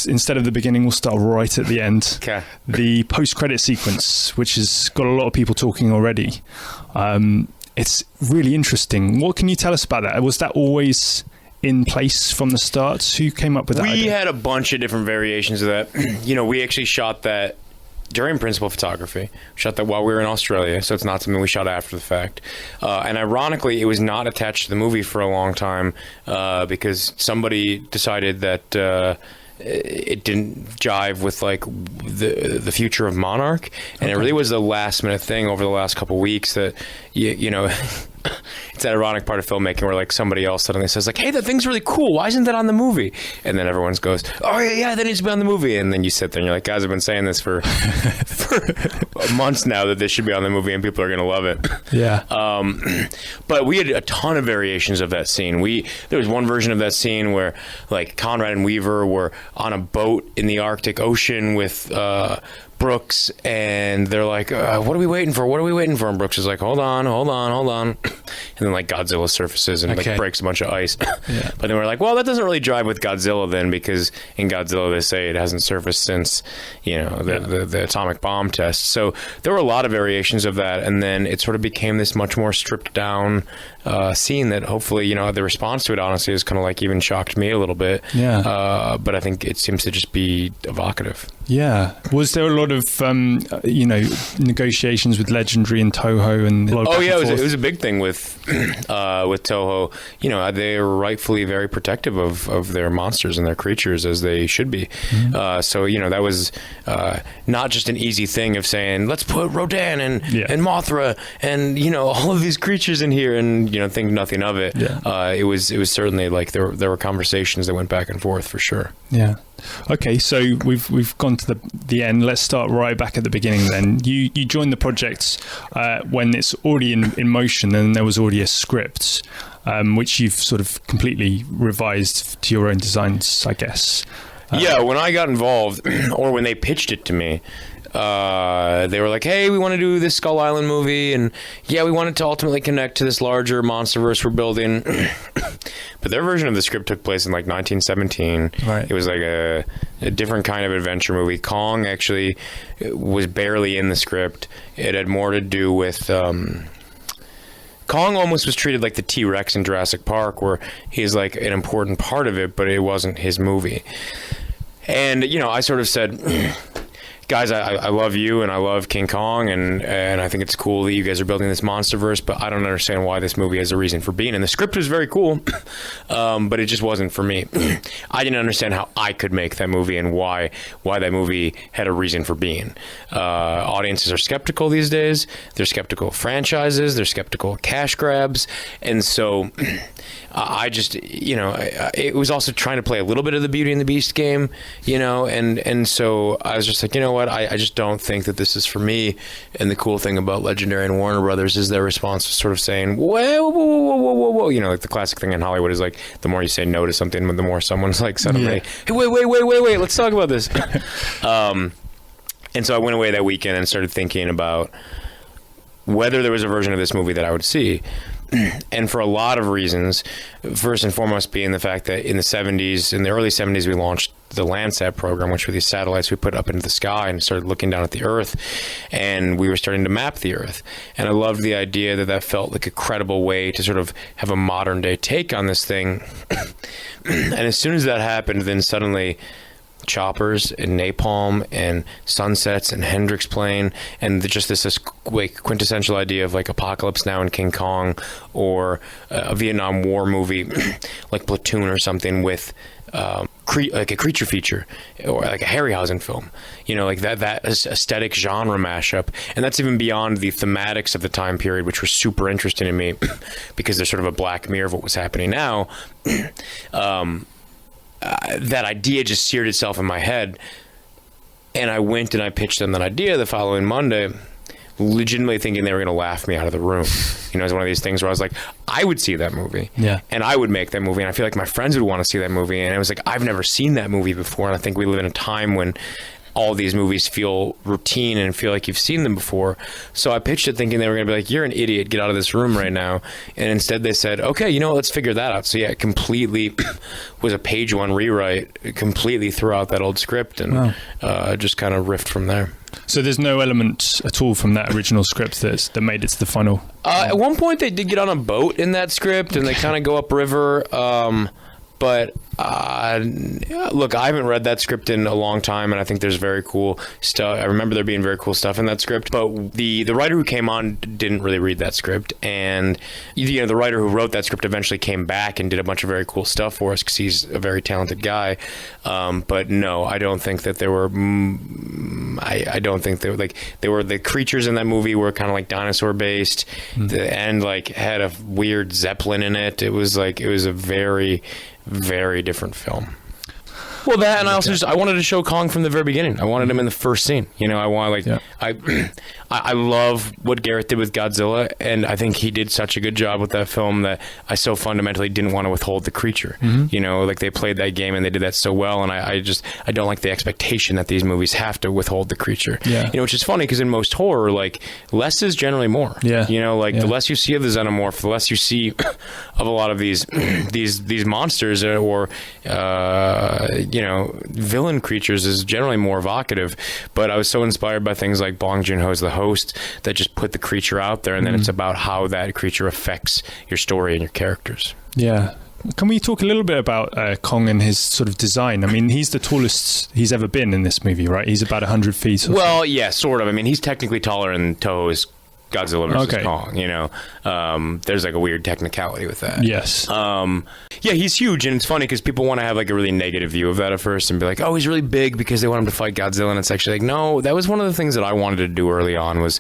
instead of the beginning, we'll start right at the end. Okay. The post-credit sequence, which has got a lot of people talking already. It's really interesting. What can you tell us about that? Was that always in place from the start? Who came up with that idea? We had a bunch of different variations of that. We actually shot that during principal photography. We shot that while we were in Australia, so it's not something we shot after the fact. And ironically, it was not attached to the movie for a long time because somebody decided that it didn't jive with like the future of Monarch, and it really was a last minute thing over the last couple of weeks that you know. It's that ironic part of filmmaking where like somebody else suddenly says like, hey, that thing's really cool, why isn't that on the movie? And then everyone goes, oh yeah, that needs to be on the movie. And then you sit there and you're like, guys, I've been saying this for months now that this should be on the movie and people are gonna love it. Yeah. But we had a ton of variations of that scene. There was one version of that scene where like Conrad and Weaver were on a boat in the Arctic Ocean with Brooks, and they're like, what are we waiting for? And Brooks is like, hold on. And then like Godzilla surfaces and like breaks a bunch of ice. Yeah. But then we're like, well, that doesn't really jive with Godzilla then, because in Godzilla they say it hasn't surfaced since, the atomic bomb test. So there were a lot of variations of that, and then it sort of became this much more stripped down scene that hopefully, the response to it honestly has kind of like even shocked me a little bit. Yeah. But I think it seems to just be evocative. Yeah. Was there a lot of, negotiations with Legendary and Toho? And it was a big thing with Toho. They were rightfully very protective of their monsters and their creatures, as they should be. Mm-hmm. So that was not just an easy thing of saying, let's put Rodan and Mothra and, all of these creatures in here and, think nothing of it. Yeah. It was certainly like there were conversations that went back and forth for sure. Yeah. Okay, so we've gone to the end. Let's start right back at the beginning then. You joined the project when it's already in motion, and there was already a script, which you've sort of completely revised to your own designs, I guess. Yeah, when I got involved, or when they pitched it to me, they were like, hey, we want to do this Skull Island movie, and we want it to ultimately connect to this larger MonsterVerse we're building. But their version of the script took place in like 1917. Right. It was like a different kind of adventure movie. Kong actually was barely in the script. It had more to do with Kong almost was treated like the T-Rex in Jurassic Park, where he's like an important part of it, but it wasn't his movie. And I sort of said, guys, I love you and I love King Kong, and I think it's cool that you guys are building this MonsterVerse, but I don't understand why this movie has a reason for being. And the script was very cool, but it just wasn't for me. I didn't understand how I could make that movie and why that movie had a reason for being. Audiences are skeptical these days. They're skeptical of franchises. They're skeptical of cash grabs. And so I just, it was also trying to play a little bit of the Beauty and the Beast game, and so I was just like, you know what, I just don't think that this is for me. And the cool thing about Legendary and Warner Brothers is their response was sort of saying, whoa, like the classic thing in Hollywood is like, the more you say no to something, the more someone's like suddenly, hey, wait, let's talk about this. And so I went away that weekend and started thinking about whether there was a version of this movie that I would see. And for a lot of reasons, first and foremost being the fact that in the early 70s, we launched the Landsat program, which were these satellites we put up into the sky and started looking down at the Earth, and we were starting to map the Earth. And I loved the idea that felt like a credible way to sort of have a modern day take on this thing. And as soon as that happened, then suddenly choppers and napalm and sunsets and Hendrix playing and just this like quintessential idea of like Apocalypse Now and King Kong, or a Vietnam War movie like Platoon or something with like a creature feature, or like a Harryhausen film, like that aesthetic genre mashup. And that's even beyond the thematics of the time period, which were super interesting to me because they're sort of a black mirror of what was happening now. That idea just seared itself in my head, and I went and I pitched them that idea the following Monday, legitimately thinking they were going to laugh me out of the room. It was one of these things where I was like, I would see that movie, and I would make that movie, and I feel like my friends would want to see that movie, and I was like, I've never seen that movie before, and I think we live in a time when all these movies feel routine and feel like you've seen them before. So I pitched it thinking they were going to be like, you're an idiot, get out of this room right now. And instead they said, okay, you know what, let's figure that out. So yeah, it completely was a page one rewrite, completely threw out that old script and just kind of riffed from there. So there's no element at all from that original script that made it to the final? At one point they did get on a boat in that script and they kind of go upriver. But look, I haven't read that script in a long time, and I think there's very cool stuff. I remember there being very cool stuff in that script. But the writer who came on didn't really read that script, and the writer who wrote that script eventually came back and did a bunch of very cool stuff for us because he's a very talented guy. But no, I don't think that there were. I don't think they were the creatures in that movie were kind of like dinosaur based. The end had a weird Zeppelin in it. It was a very, very different film. Well, that, and I wanted to show Kong from the very beginning. I wanted him in the first scene. I love what Gareth did with Godzilla, and I think he did such a good job with that film that I so fundamentally didn't want to withhold the creature. They played that game and they did that so well, and I don't like the expectation that these movies have to withhold the creature. Which is funny because in most horror, less is generally more. The less you see of the xenomorph, the less you see of a lot of these monsters or villain creatures is generally more evocative. But I was so inspired by things like Bong Joon-ho's The Host that just put the creature out there, and then it's about how that creature affects your story and your characters. Yeah. Can we talk a little bit about Kong and his sort of design? I mean, he's the tallest he's ever been in this movie, right? He's about 100 feet. Well, yeah, sort of. I mean, he's technically taller than Toho's Godzilla versus Kong, there's a weird technicality with that. Yes. Yeah, he's huge, and it's funny because people want to have a really negative view of that at first and be like, oh, he's really big because they want him to fight Godzilla, and it's actually no, that was one of the things that I wanted to do early on was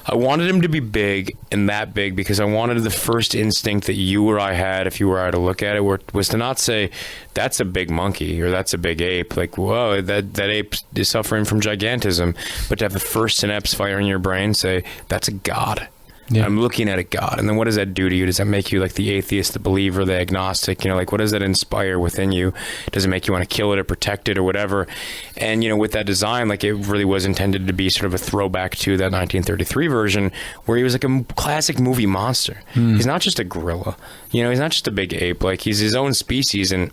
I wanted him to be big and that big because I wanted the first instinct that you or I had if you were I to look at it was to not say that's a big monkey or that's a big ape, whoa, that ape is suffering from gigantism, but to have the first synapse fire in your brain say that's a god. Yeah. I'm looking at a god, and then what does that do to you? Does that make you the atheist, the believer, the agnostic? What does that inspire within you? Does it make you want to kill it or protect it or whatever? And with that design, it really was intended to be sort of a throwback to that 1933 version where he was a classic movie monster. He's not just a gorilla, he's not just a big ape. He's his own species, and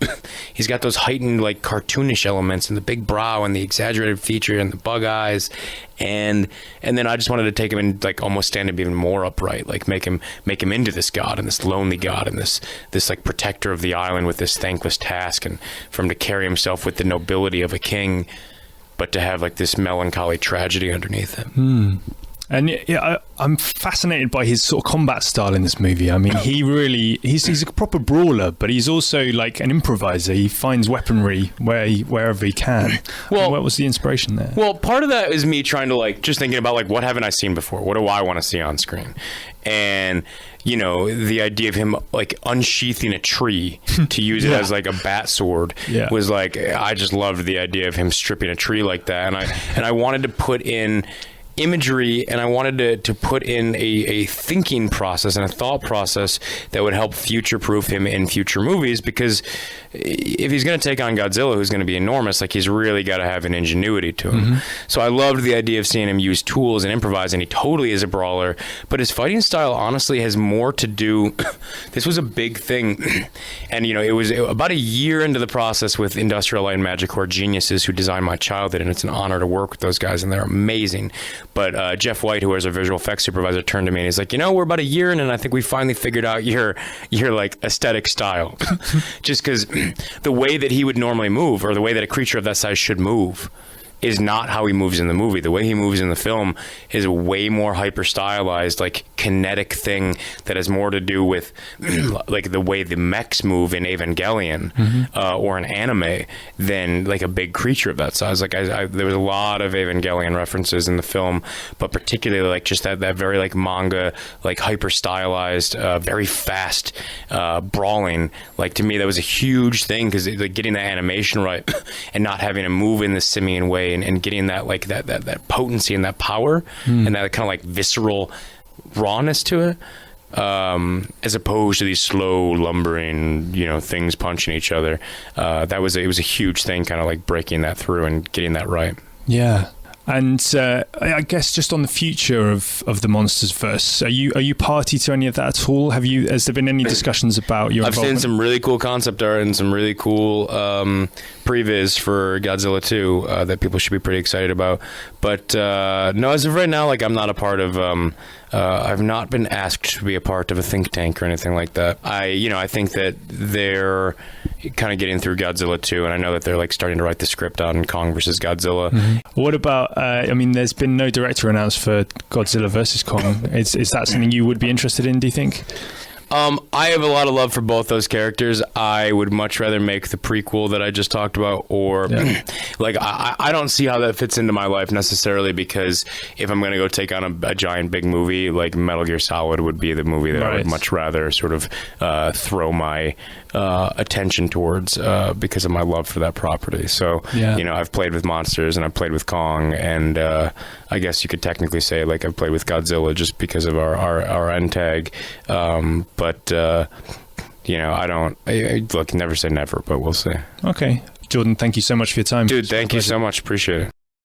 he's got those heightened cartoonish elements and the big brow and the exaggerated feature and the bug eyes. And then I just wanted to take him and almost stand him even more upright, make him into this god and this lonely god and this protector of the island with this thankless task, and for him to carry himself with the nobility of a king, but to have this melancholy tragedy underneath it. And I'm fascinated by his sort of combat style in this movie. I mean, he's a proper brawler, but he's also an improviser. He finds weaponry wherever he can. Well, what was the inspiration there? Well, part of that is me trying to just thinking about what haven't I seen before? What do I want to see on screen? And the idea of him unsheathing a tree to use it as a bat sword was I just loved the idea of him stripping a tree like that, and I wanted to put in imagery, and I wanted to put in a thinking process and a thought process that would help future-proof him in future movies, because if he's going to take on Godzilla, who's going to be enormous, he's really got to have an ingenuity to him. So I loved the idea of seeing him use tools and improvise, and he totally is a brawler, but his fighting style honestly has more to do this was a big thing, and it was about a year into the process with Industrial Light and Magic, who are geniuses who designed my childhood, and it's an honor to work with those guys, and they're amazing. But Jeff White, who is our visual effects supervisor, turned to me and he's like, we're about a year in, and I think we finally figured out your aesthetic style. Just because the way that he would normally move, or the way that a creature of that size should move, is not how he moves in the movie. The way he moves in the film is a way more hyper stylized, kinetic thing that has more to do with the way the mechs move in Evangelion or an anime than a big creature of that size. There was a lot of Evangelion references in the film, but particularly just that very manga, hyper stylized, very fast brawling. To me, that was a huge thing, because getting that animation right and not having to move in the simian way, and getting that that potency and that power and that kind of visceral rawness to it, as opposed to these slow, lumbering, things punching each other. It was a huge thing, kind of like breaking that through and getting that right. Yeah. And I guess just on the future of the MonsterVerse, are you party to any of that at all? Has there been any discussions about your involvement? I've seen some really cool concept art and some really cool previs for Godzilla 2 that people should be pretty excited about. But no, as of right now, like I'm not a part of. I've not been asked to be a part of a think tank or anything like that. I think that they're kind of getting through Godzilla 2, and I know that they're like starting to write the script on Kong versus Godzilla. Mm-hmm. What about? There's been no director announced for Godzilla versus Kong. Is that something you would be interested in? Do you think? I have a lot of love for both those characters. I would much rather make the prequel that I just talked about, or like I don't see how that fits into my life necessarily, because if I'm going to go take on a giant big movie, like Metal Gear Solid would be the movie that I would much rather sort of throw my attention towards because of my love for that property. So, I've played with monsters and I've played with Kong, and I guess you could technically say like I've played with Godzilla just because of our end tag. But I don't. Look, never say never, but we'll see. Okay, Jordan, thank you so much for your time. Dude, thank you so much. Appreciate it.